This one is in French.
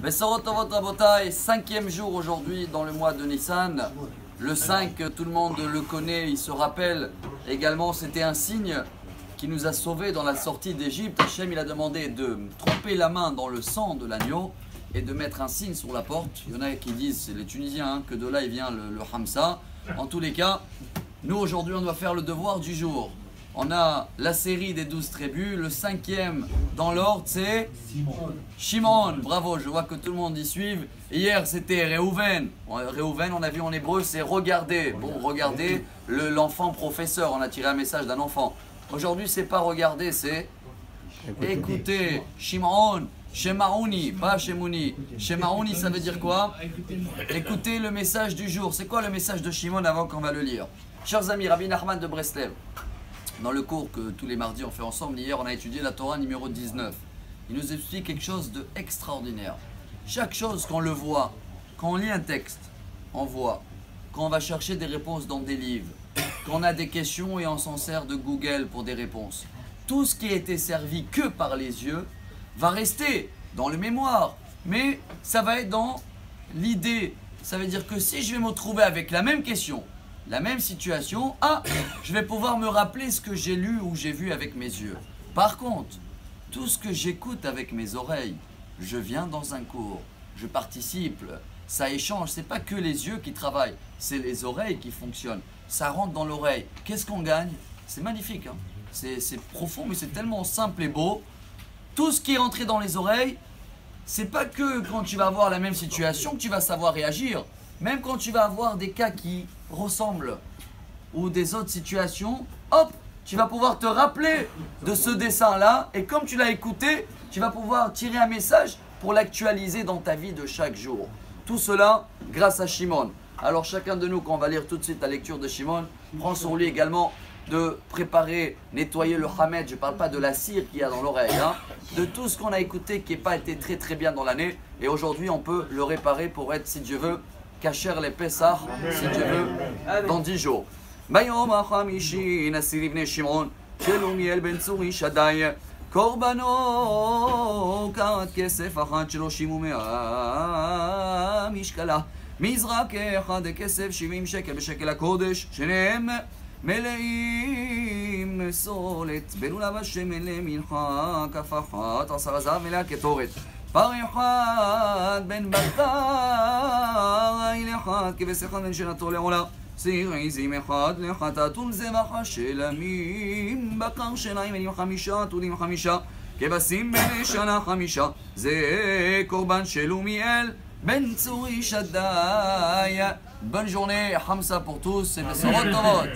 Bessorot Tovot Rabotai, 5e jour aujourd'hui dans le mois de Nissan. Le 5, tout le monde le connaît, il se rappelle. Également, c'était un signe qui nous a sauvés dans la sortie d'Égypte. Hachem, il a demandé de tremper la main dans le sang de l'agneau et de mettre un signe sur la porte. Il y en a qui disent, c'est les Tunisiens, que de là il vient le Hamsa. En tous les cas, nous aujourd'hui, on doit faire le devoir du jour. On a la série des 12 tribus. Le 5e dans l'ordre, c'est Shimon. Bravo, je vois que tout le monde y suit. Hier, c'était Réhouven. Réhouven, on a vu en hébreu, c'est regarder. Bon, regarder l'enfant professeur. On a tiré un message d'un enfant. Aujourd'hui, c'est pas regarder, c'est écouter. Shimon, Shemaouni, pas Shemouni. Shemaouni, ça veut dire quoi? Écoutez le message du jour. C'est quoi le message de Shimon avant qu'on va le lire? Chers amis, Rabbi Nachman de Breslev. Dans le cours que tous les mardis on fait ensemble, hier on a étudié la Torah numéro 19. Il nous explique quelque chose d'extraordinaire. Chaque chose qu'on le voit, quand on lit un texte, on voit, quand on va chercher des réponses dans des livres, quand on a des questions et on s'en sert de Google pour des réponses, tout ce qui a été servi que par les yeux va rester dans le mémoire, mais ça va être dans l'idée. Ça veut dire que si je vais me retrouver avec la même question, la même situation, je vais pouvoir me rappeler ce que j'ai lu ou j'ai vu avec mes yeux. Par contre, tout ce que j'écoute avec mes oreilles, je viens dans un cours, je participe, ça échange. C'est pas que les yeux qui travaillent, c'est les oreilles qui fonctionnent. Ça rentre dans l'oreille. Qu'est-ce qu'on gagne? C'est magnifique, hein? C'est profond, mais c'est tellement simple et beau. Tout ce qui est rentré dans les oreilles, c'est pas que quand tu vas avoir la même situation que tu vas savoir réagir. Même quand tu vas avoir des cas qui ressemblent ou des autres situations, hop, tu vas pouvoir te rappeler de ce dessin-là et comme tu l'as écouté, tu vas pouvoir tirer un message pour l'actualiser dans ta vie de chaque jour. Tout cela grâce à Shimon. Alors chacun de nous, quand on va lire tout de suite la lecture de Shimon, prend sur lui également de préparer, nettoyer le hamed. Je ne parle pas de la cire qu'il y a dans l'oreille, hein, de tout ce qu'on a écouté qui n'a pas été très très bien dans l'année. Et aujourd'hui, on peut le réparer pour être, si Dieu veut, Kacher les Pessah, si Dieu veut, dans 10 jours. ביום החמישי נשיא לבני שמעון שלומיאל בן צורי שדי קורבנו כרת כסף אחת 30 ו100 משקלה מזרק אחד כסף 70 שקל בשקל הקודש שניהם מלאים סולת בלולב השמן למנחה כף אחת 10 זהב מלאה כתורת פר אחד בן בקר איל אחד כבש אחד בן שנתו לעולה סיר עזים אחד לחטאת ולזבח השלמים בקר שניים בנים 5 תולים 5 כבשים בני שנה 5 זה קורבן שלומיאל בן צורי שדי. Bonne journée, Hamsa pour tous et Bessorot Tovot.